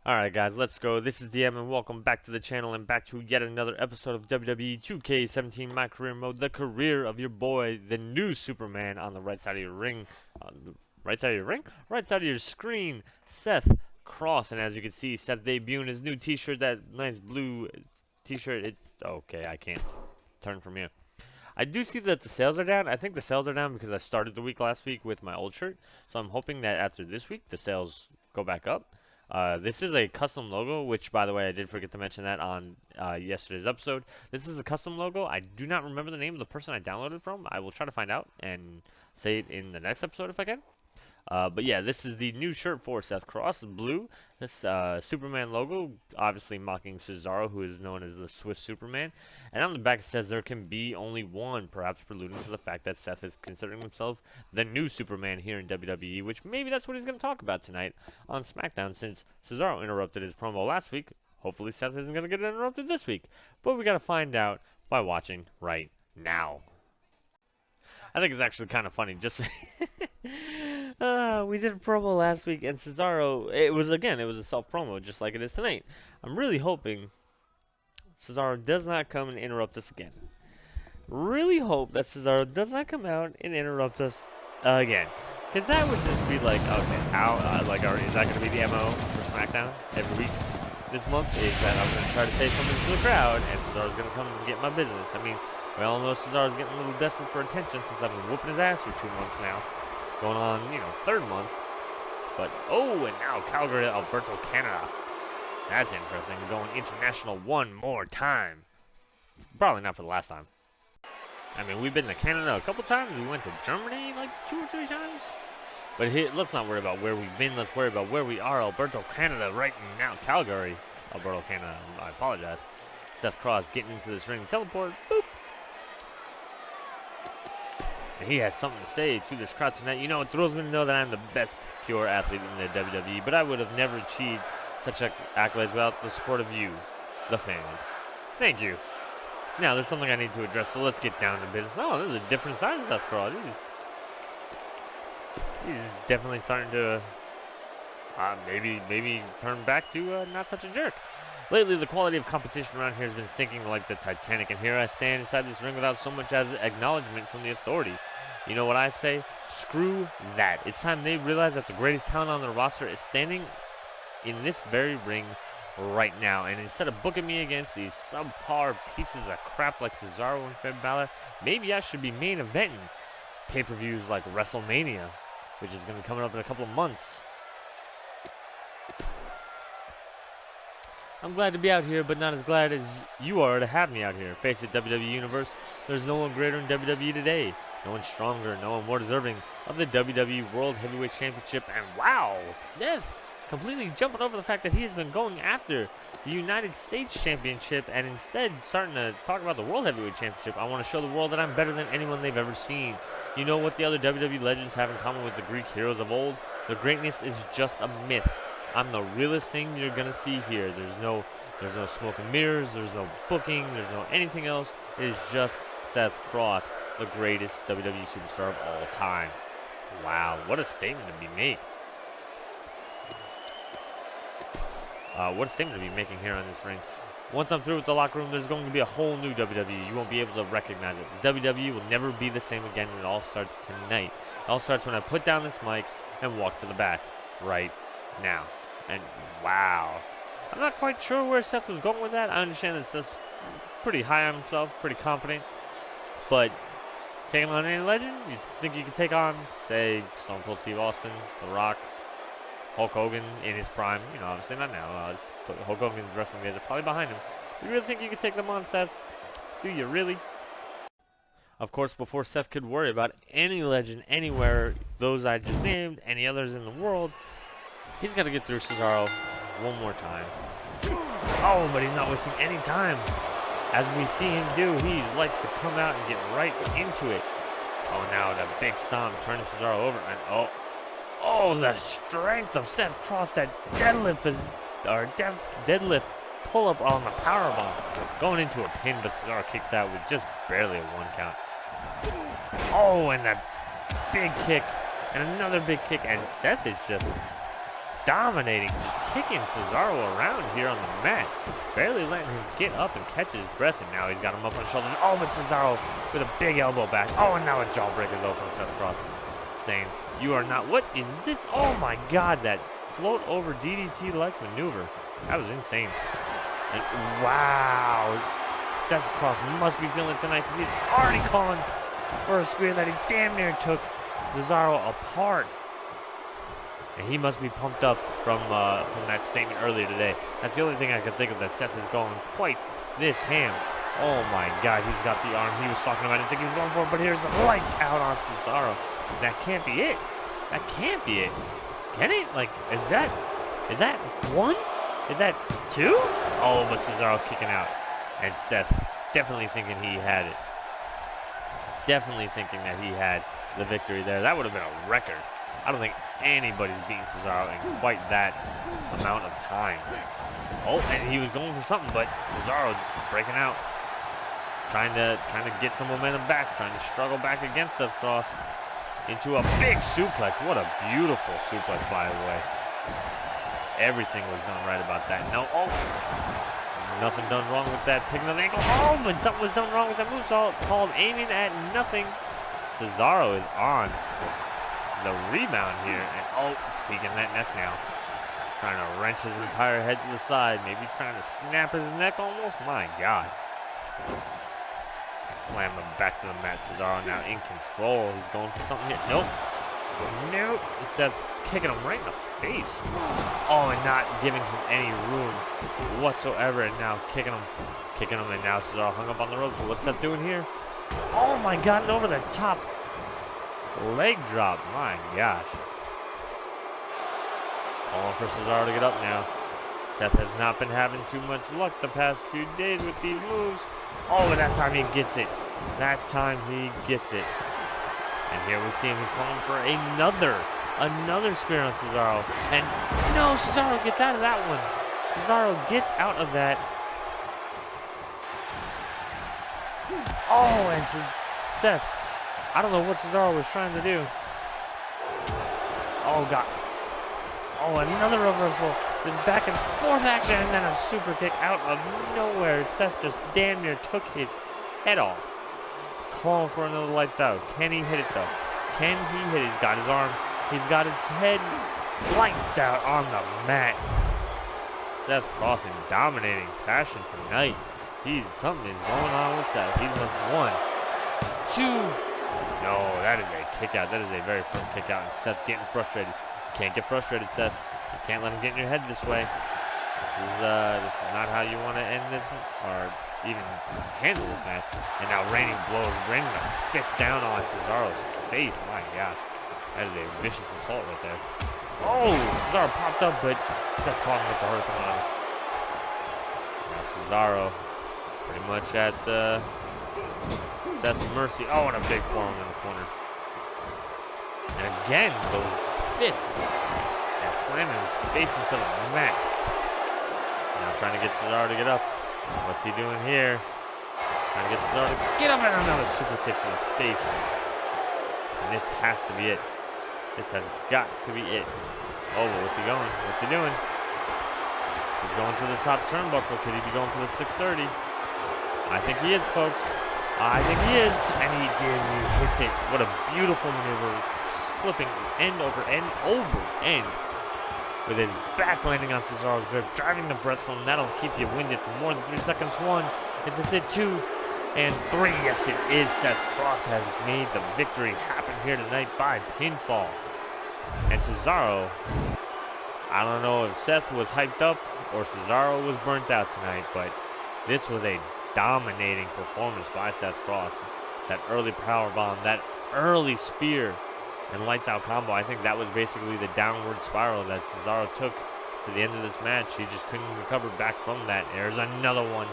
Alright guys, let's go. This is DM and welcome back to the channel and back to yet another episode of WWE 2k17 MyCareer Mode, the career of your boy, the new Superman on the right side of your ring. Right side of your ring? Right side of your screen, Seth Cross. And as you can see, Seth debuting his new t-shirt, that nice blue t-shirt. It's okay, I can't turn from here. I do see that the sales are down. I think the sales are down because I started the week last week with my old shirt. So I'm hoping that after this week, the sales go back up. This is a custom logo, which, by the way, I did forget to mention that on yesterday's episode. This is a custom logo. I do not remember the name of the person I downloaded from. I will try to find out and say it in the next episode if I can. But yeah, this is the new shirt for Seth Cross, blue. This Superman logo, obviously mocking Cesaro, who is known as the Swiss Superman. And on the back it says there can be only one, perhaps preluding to the fact that Seth is considering himself the new Superman here in WWE, which maybe that's what he's going to talk about tonight on SmackDown, since Cesaro interrupted his promo last week. Hopefully Seth isn't going to get interrupted this week. But we got to find out by watching right now. I think it's actually kind of funny. Just we did a promo last week, and Cesaro. It was a self promo, just like it is tonight. I'm really hoping Cesaro does not come and interrupt us again. Really hope that Cesaro does not come out and interrupt us again, because that would just be like, okay, is that going to be the MO for SmackDown every week this month? Is that I'm going to try to say something to the crowd, and Cesaro's going to come and get my business? I mean, we all know Cesaro's getting a little desperate for attention since I've been whooping his ass for 2 months now. Going on, third month. But, and now Calgary, Alberta, Canada. That's interesting. Going international one more time. Probably not for the last time. I mean, we've been to Canada a couple times. We went to Germany like 2 or 3 times. But let's not worry about where we've been. Let's worry about where we are. Alberta, Canada, right now. Calgary, Alberta, Canada. I apologize. Seth Cross getting into this ring. Teleport. Boop. And he has something to say to this crowd tonight. It thrills me to know that I'm the best pure athlete in the WWE, but I would have never achieved such accolades without the support of you, the fans. Thank you. Now, there's something I need to address, so let's get down to business. Oh, this is a different side of Seth Cross. He's definitely starting to maybe turn back to not such a jerk. Lately, the quality of competition around here has been sinking like the Titanic, and here I stand inside this ring without so much as acknowledgement from the authority. You know what I say? Screw that. It's time they realize that the greatest talent on their roster is standing in this very ring right now. And instead of booking me against these subpar pieces of crap like Cesaro and Finn Balor, maybe I should be main eventing pay-per-views like WrestleMania, which is going to be coming up in a couple of months. I'm glad to be out here, but not as glad as you are to have me out here. Face it, WWE Universe, there's no one greater in WWE today. No one stronger, no one more deserving of the WWE World Heavyweight Championship. And wow, Seth completely jumping over the fact that he has been going after the United States Championship and instead starting to talk about the World Heavyweight Championship. I want to show the world that I'm better than anyone they've ever seen. You know what the other WWE legends have in common with the Greek heroes of old? Their greatness is just a myth. I'm the realest thing you're gonna see here. There's no smoke and mirrors, there's no booking, there's no anything else. It is just Seth Cross, the greatest WWE superstar of all time. Wow, what a statement to be made. What a statement to be making here on this ring. Once I'm through with the locker room, there's going to be a whole new WWE. You won't be able to recognize it. WWE will never be the same again, and it all starts tonight. It all starts when I put down this mic and walk to the back right now. And wow, I'm not quite sure where Seth was going with that. I understand that Seth's pretty high on himself, pretty confident, but taking on any legend, you think you could take on, say, Stone Cold Steve Austin, The Rock, Hulk Hogan in his prime? Obviously not now. Hulk Hogan's wrestling days are probably behind him. You really think you could take them on, Seth? Do you really? Of course, before Seth could worry about any legend anywhere, those I just named, any others in the world, he's got to get through Cesaro one more time. Oh, but he's not wasting any time. As we see him do, he likes to come out and get right into it. Oh, now the big stomp turning Cesaro over. And oh, the strength of Seth Cross. That deadlift pull-up on the powerbomb. Going into a pin, but Cesaro kicks out with just barely a 1 count. Oh, and that big kick. And another big kick. And Seth is just dominating, just kicking Cesaro around here on the mat. Barely letting him get up and catch his breath, and now he's got him up on shoulders. Oh, but Cesaro with a big elbow back. Oh, and now a jawbreaker though from Seth Cross. Saying, you are not, what is this? Oh my God, that float over DDT-like maneuver. That was insane. And wow. Seth Cross must be feeling it tonight because he's already calling for a spear that he damn near took Cesaro apart. And he must be pumped up from that statement earlier today. That's the only thing I can think of that Seth is going quite this ham. Oh my God, he's got the arm he was talking about. I didn't think he was going for it, but here's the light out on Cesaro. That can't be it. That can't be it. Can it? Like, is that one? Is that two? Oh, but Cesaro kicking out. And Seth definitely thinking he had it. Definitely thinking that he had the victory there. That would have been a record. I don't think anybody's beaten Cesaro in quite that amount of time. Oh, and he was going for something, but Cesaro breaking out. Trying to get some momentum back. Trying to struggle back against Seth Cross. Into a big suplex. What a beautiful suplex, by the way. Everything was done right about that. No, oh. Nothing done wrong with that. Picking up the ankle. Oh, but something was done wrong with that movesault called aiming at nothing. Cesaro is on the rebound here, and oh, peeking that neck now. Trying to wrench his entire head to the side. Maybe trying to snap his neck almost. My God. Slam him back to the mat. Cesaro now in control. He's going for something here. Nope. Nope. Instead of kicking him right in the face. Oh, and not giving him any room whatsoever. And now kicking him. And now Cesaro hung up on the ropes. What's that doing here? Oh my God, and over the top. Leg drop. My gosh. Calling for Cesaro to get up now. Seth has not been having too much luck the past few days with these moves. Oh, and that time he gets it. That time he gets it. And here we see him. He's calling for another spear on Cesaro. And no, Cesaro gets out of that one. Cesaro gets out of that. Oh, and Seth. I don't know what Cesaro was trying to do. Oh, God. Oh, another reversal. This back and forth action, and then a super kick out of nowhere. Seth just damn near took his head off. He's calling for another lights out. Can he hit it, though? Can he hit it? He's got his arm. He's got his head lights out on the mat. Seth Cross in dominating fashion tonight. Something is going on with Seth. He must one, two. No, that is a kick out. That is a very firm kick out. And Seth's getting frustrated. You can't get frustrated, Seth. You can't let him get in your head this way. This is not how you want to end this or even handle this match. And now raining a fist down on Cesaro's face. My gosh. That is a vicious assault right there. Oh, Cesaro popped up, but Seth caught him with the hurricane. Now Cesaro pretty much at Seth's mercy. Oh, and a big forearm in the corner. And again, those fists. And slamming his face into the mat. Now trying to get Cesaro to get up. What's he doing here? Trying to get Cesaro to get up, and another super kick to the face. And this has to be it. This has got to be it. Oh, but what's he going? What's he doing? He's going to the top turnbuckle. Could he be going for the 630? I think he is, folks. I think he is. And he did. He hits it. What a beautiful maneuver. Flipping end over end over end. With his back landing on Cesaro's grip. Driving the breath from him. That'll keep you winded for more than 3 seconds. 1. Is it 2? And 3. Yes, it is. Seth Cross has made the victory happen here tonight by pinfall. And Cesaro, I don't know if Seth was hyped up or Cesaro was burnt out tonight, but this was a dominating performance by Seth Cross. That early powerbomb, that early spear and lights out combo. I think that was basically the downward spiral that Cesaro took to the end of this match. He just couldn't recover back from that. There's another one.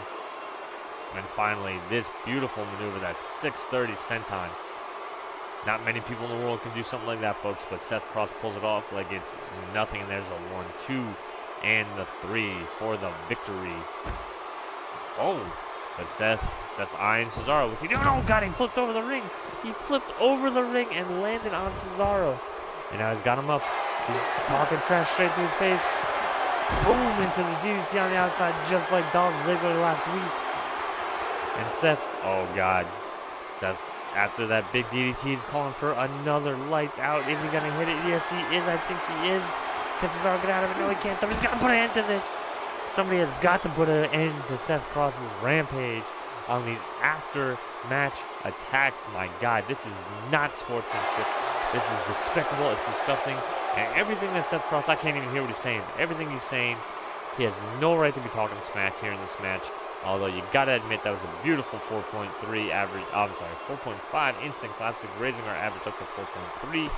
And finally, this beautiful maneuver, that 630 senton. Not many people in the world can do something like that, folks, but Seth Cross pulls it off like it's nothing. And there's a 1, 2, and the 3 for the victory. Oh, but Seth's eyeing Cesaro. What's he doing? Oh, God, he flipped over the ring. He flipped over the ring and landed on Cesaro. And now he's got him up. He's talking trash straight to his face. Boom, into the DDT on the outside, just like Dolph Ziggler last week. And Seth, oh God. Seth, after that big DDT, is calling for another lights out. Is he going to hit it? Yes, he is. I think he is. Can Cesaro get out of it? No, he can't. Somebody's got to put an end to this. Somebody has got to put an end to Seth Cross's rampage on these after-match attacks. My God, this is not sportsmanship. This is despicable. It's disgusting. And everything that Seth Cross, I can't even hear what he's saying. Everything he's saying, he has no right to be talking smack here in this match. Although you gotta admit that was a beautiful 4.3 average. I'm sorry, 4.5 instant classic, raising our average up to 4.3.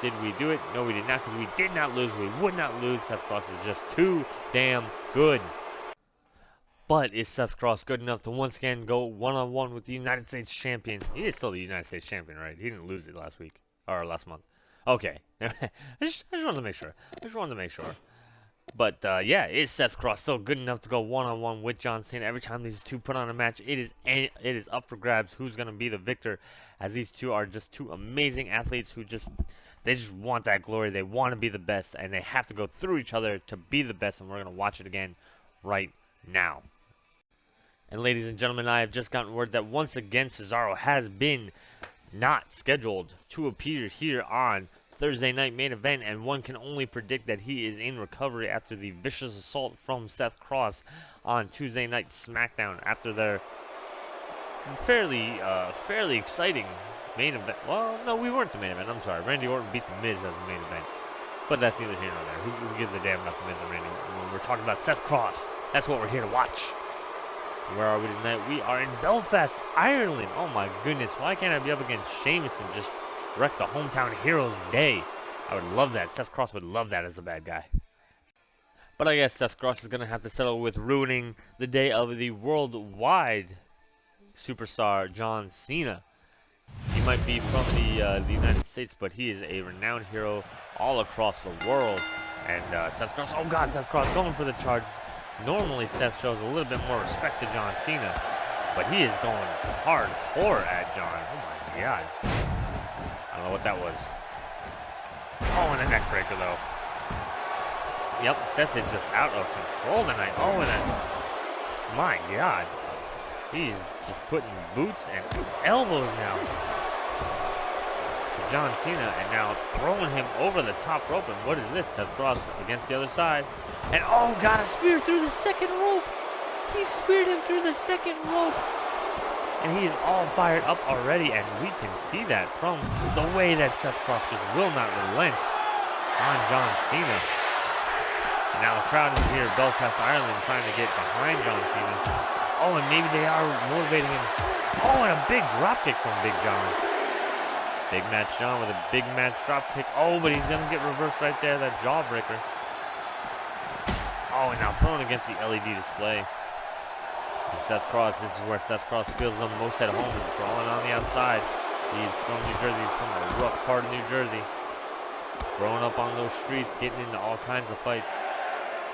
Did we do it? No, we did not, because we did not lose. We would not lose. Seth Cross is just too damn good. But is Seth Cross good enough to once again go one-on-one with the United States champion? He is still the United States champion, right? He didn't lose it last week or last month. Okay, I just wanted to make sure. But yeah, is Seth Cross still good enough to go one-on-one with John Cena? Every time these two put on a match, it is up for grabs who's gonna be the victor, as these two are just two amazing athletes who just want that glory. They want to be the best, and they have to go through each other to be the best. And we're gonna watch it again right now. And ladies and gentlemen, I have just gotten word that once again Cesaro has been not scheduled to appear here on Thursday night main event, and one can only predict that he is in recovery after the vicious assault from Seth Cross on Tuesday night SmackDown after their fairly exciting main event. Well, no, we weren't the main event. I'm sorry. Randy Orton beat The Miz as the main event, but that's neither here nor there. Who gives a damn about The Miz and Randy Orton when we're talking about Seth Cross? That's what we're here to watch. Where are we tonight? We are in Belfast, Ireland. Oh my goodness, why can't I be up against Sheamus and just wreck the hometown hero's day? I would love that. Seth Cross would love that as the bad guy. But I guess Seth Cross is going to have to settle with ruining the day of the worldwide superstar John Cena. He might be from the United States, but he is a renowned hero all across the world. And Seth Cross, oh God, Seth Cross going for the charge. Normally Seth shows a little bit more respect to John Cena, but he is going hardcore at John. Oh my God. I don't know what that was. Oh, and a neck breaker though. Yep, Seth is just out of control tonight. Oh, and a, my God. He's just putting boots and elbows now to John Cena, and now throwing him over the top rope. And what is this? Seth Cross against the other side. And oh God, a spear through the second rope. He speared him through the second rope. And he is all fired up already, and we can see that from the way that Seth Cross just will not relent on John Cena. And now the crowd is here, Belfast, Ireland, trying to get behind John Cena. Oh, and maybe they are motivating him. Oh, and a big dropkick from Big John. Big Match John with a big match dropkick. Oh, but he's going to get reversed right there, that jawbreaker. Oh, and now thrown against the LED display. And Seth Cross, this is where Seth Cross feels the most at home, is crawling on the outside. He's from New Jersey. He's from a rough part of New Jersey. Growing up on those streets, getting into all kinds of fights.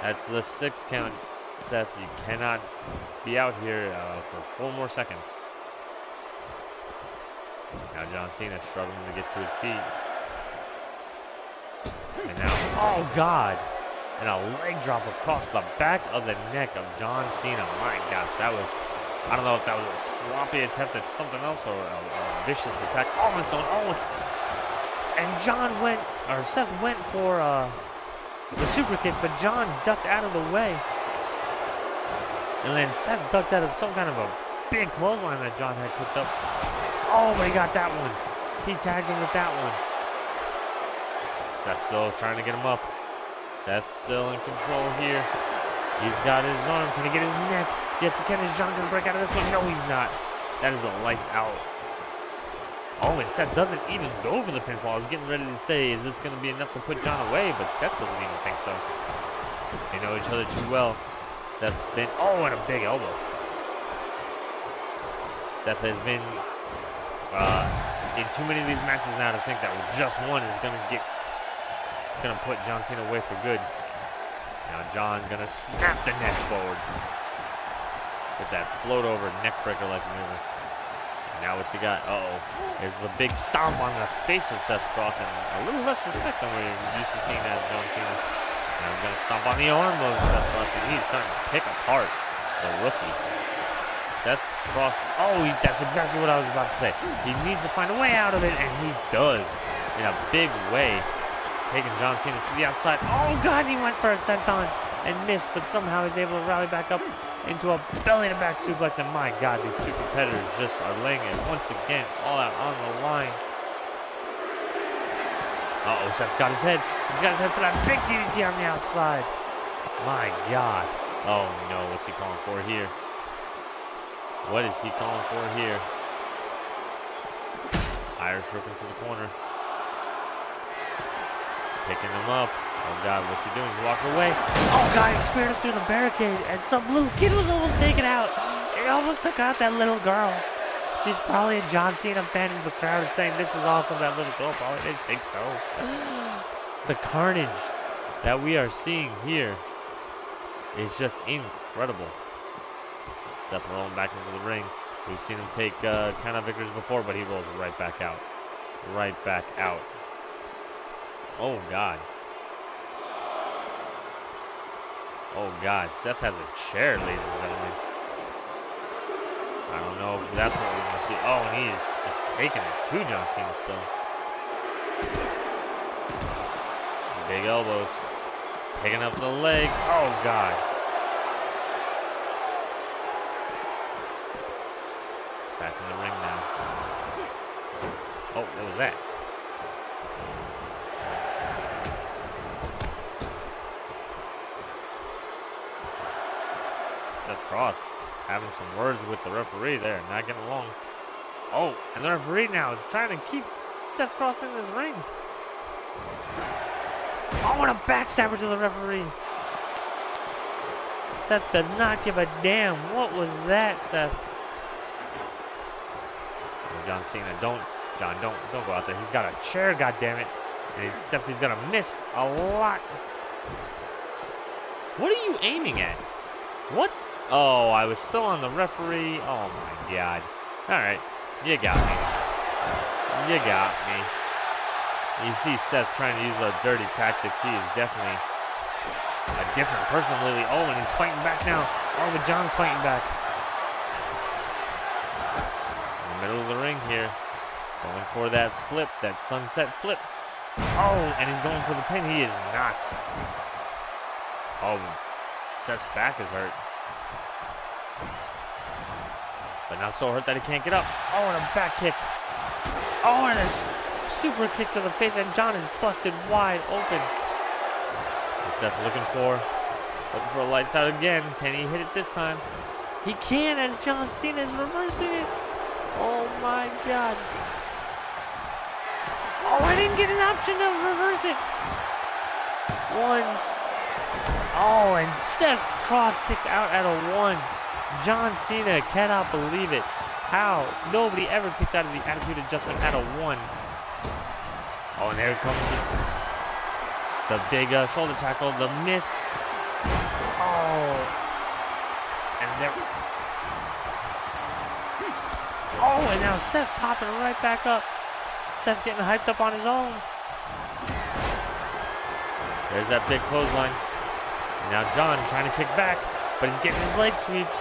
That's the 6 count, Seth. You cannot be out here for 4 more seconds. Now John Cena struggling to get to his feet. And now, oh God! And a leg drop across the back of the neck of John Cena. My gosh, that was, I don't know if that was a sloppy attempt at something else or a vicious attack. Oh, it's on, oh! And Seth went for the super kick, but John ducked out of the way. And then Seth ducked out of some kind of a big clothesline that John had cooked up. Oh, but he got that one. He tagged him with that one. Seth's still trying to get him up. Seth's still in control here. He's got his arm. Can he get his neck? Yes, he can. Is John going to break out of this one? No, he's not. That is a lights out. Oh, and Seth doesn't even go for the pinfall. I was getting ready to say, is this going to be enough to put John away? But Seth doesn't even think so. They know each other too well. Seth's been, oh, and a big elbow. Seth has been in too many of these matches now to think that just one is going to put John Cena away for good. Now John going to snap the neck forward with that float over neck breaker like maneuver. Now what's he got? Uh-oh. There's the big stomp on the face of Seth Cross, and a little less respect than we're used to seeing as John Cena. Now he's gonna stomp on the arm of Seth Cross, and he's starting to pick apart the rookie. Seth Cross, that's exactly what I was about to say. He needs to find a way out of it, and he does in a big way. Taking John Cena to the outside. Oh God, he went for a senton and missed, but somehow he's able to rally back up into a belly-to-back suplex, and my God, these two competitors just are laying it once again all out on the line. Uh-oh, Seth's got his head. He's got his head for that big DDT on the outside. My God. Oh no, what's he calling for here? What is he calling for here? Irish whip into the corner. Picking him up. Oh God, what's he doing? He's walking away. Oh God, he speared him through the barricade, and some little kid was almost taken out. He almost took out that little girl. She's probably a John Cena fan in the crowd is saying, this is awesome. That little girl probably didn't think so. The carnage that we are seeing here is just incredible. Seth rolling back into the ring. We've seen him take kind of victories before, but he rolls right back out. Right back out. Oh God. Oh God, Seth has a chair, ladies and gentlemen. I don't know if that's what we want to see. Oh, and he's just taking it to John Cena still. Big elbows. Picking up the leg. Oh God. Back in the ring now. Oh, what was that? Seth Cross having some words with the referee there, not getting along. Oh, and the referee now trying to keep Seth Cross in this ring. Oh, what a backstabber to the referee. Seth does not give a damn. What was that, Seth? Oh, John Cena, don't go out there. He's got a chair, goddammit. And except he's gonna miss a lot. What are you aiming at? What? Oh, I was still on the referee. Oh my God. Alright. You got me. You got me. You see Seth trying to use those dirty tactics. He is definitely a different person, Lily. Oh, and he's fighting back now. Oh, but John's fighting back. In the middle of the ring here. Going for that flip, that sunset flip. Oh, and he's going for the pin. He is not. Oh, Seth's back is hurt. But not so hurt that he can't get up. Oh, and a back kick. Oh, and a super kick to the face, and John is busted wide open. And Seth's looking for a lights out again. Can he hit it this time? He can, as John Cena is reversing it. Oh my God. Oh, I didn't get an option to reverse it. One. Oh, and Seth Cross kicked out at a 1. John Cena cannot believe it. How? Nobody ever kicked out of the attitude adjustment at a 1. Oh, and there comes the big shoulder tackle, the miss. Oh. And there. Oh, and now Seth popping right back up. Seth getting hyped up on his own. There's that big clothesline. And now John trying to kick back, but he's getting his leg sweeps.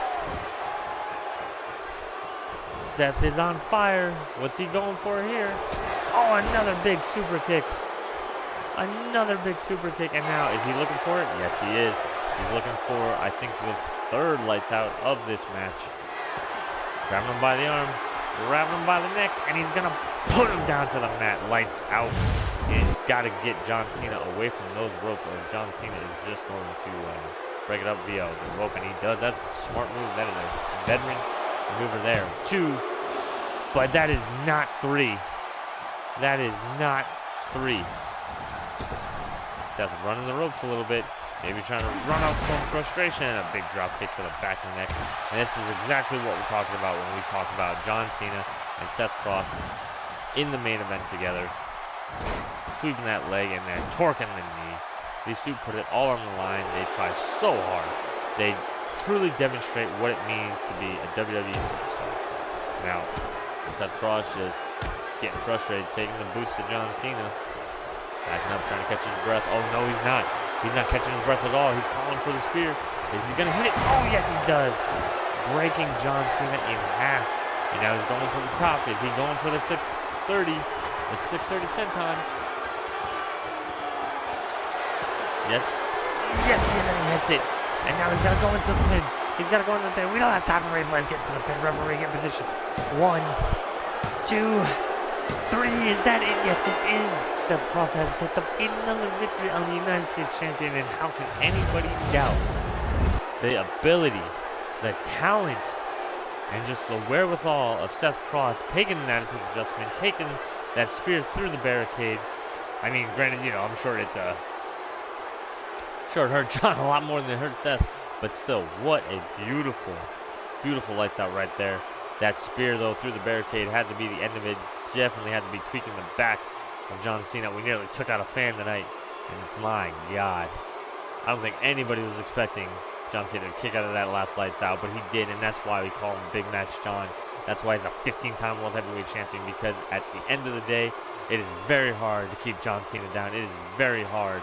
Seth is on fire. What's he going for here? Oh, another big super kick. Another big super kick. And now, is he looking for it? Yes, he is. He's looking for, I think, the third lights out of this match. Grabbing him by the arm. Grabbing him by the neck. And he's going to put him down to the mat. Lights out. He's got to get John Cena away from those ropes, or John Cena is just going to break it up via the rope. And he does. That's a smart move. That is a veteran maneuver there. 2. But that is not 3. That is not 3. Seth running the ropes a little bit. Maybe trying to run out some frustration. And a big drop kick to the back of the neck. And this is exactly what we're talking about when we talk about John Cena and Seth Cross in the main event together. Sweeping that leg and then torquing the knee. These two put it all on the line. They try so hard. They truly demonstrate what it means to be a WWE superstar. Now, Seth Cross just getting frustrated, taking the boots to John Cena. Backing up, trying to catch his breath. Oh no, he's not. He's not catching his breath at all. He's calling for the spear. Is he gonna hit it? Oh yes, he does. Breaking John Cena in half. And now he's going to the top. Is he going for the 630? The 630 senton. Yes. Yes, he is, and he hits it. And now he's gotta go into the pin. He's gotta go into the pin. We don't have time for replays. Get to the pin. Referee in position. 1, 2, 3. Is that it? Yes, it is. Seth Cross has picked up another victory on the United States champion, and how can anybody doubt the ability, the talent, and just the wherewithal of Seth Cross taking an attitude adjustment, taking that spear through the barricade. I mean, granted, you know, I'm sure it hurt John a lot more than it hurt Seth, but still, what a beautiful, beautiful lights out right there. That spear, though, through the barricade had to be the end of it. Definitely had to be tweaking the back of John Cena. We nearly took out a fan tonight, and my God, I don't think anybody was expecting John Cena to kick out of that last lights out, but he did, and that's why we call him Big Match John. That's why he's a 15-time World Heavyweight Champion, because at the end of the day, it is very hard to keep John Cena down. It is very hard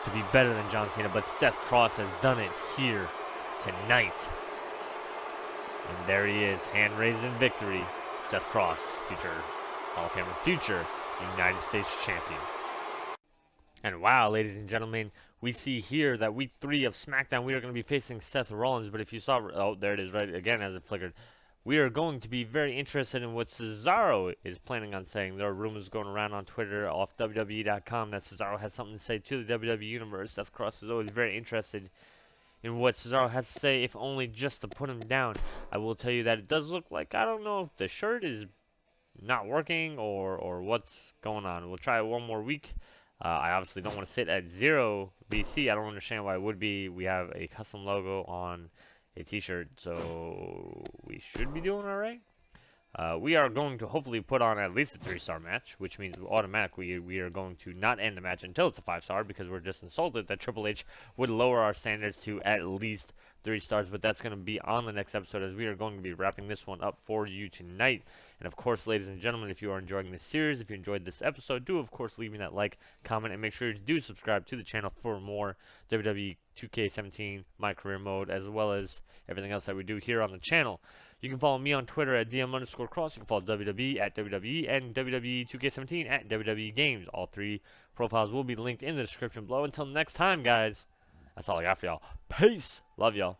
to be better than John Cena, but Seth Cross has done it here tonight. And there he is, hand raised in victory. Seth Cross, future Hall of Famer, future United States champion. And wow, ladies and gentlemen, we see here that week 3 of SmackDown, we are going to be facing Seth Rollins. But if you saw, oh, there it is, right again as it flickered. We are going to be very interested in what Cesaro is planning on saying. There are rumors going around on Twitter off WWE.com that Cesaro has something to say to the WWE Universe. Seth Cross is always very interested in what Cesaro has to say, if only just to put him down. I will tell you that it does look like, I don't know if the shirt is not working or what's going on. We'll try it one more week. I obviously don't want to sit at 0 BC. I don't understand why it would be. We have a custom logo on a t-shirt, so we should be doing all right. We are going to hopefully put on at least a 3-star match, which means automatically we are going to not end the match until it's a 5-star, because we're just insulted that Triple H would lower our standards to at least 3 stars, but that's going to be on the next episode, as we are going to be wrapping this one up for you tonight. And of course, ladies and gentlemen, if you are enjoying this series, if you enjoyed this episode, do of course leave me that like, comment, and make sure you do subscribe to the channel for more WWE 2k17 MyCareer Mode, as well as everything else that we do here on the channel. You can follow me on Twitter at DM_Cross. You can follow WWE at WWE, and WWE 2k17 at WWE Games. All 3 profiles will be linked in the description below. Until next time, guys, that's all I got for y'all. Peace. Love y'all.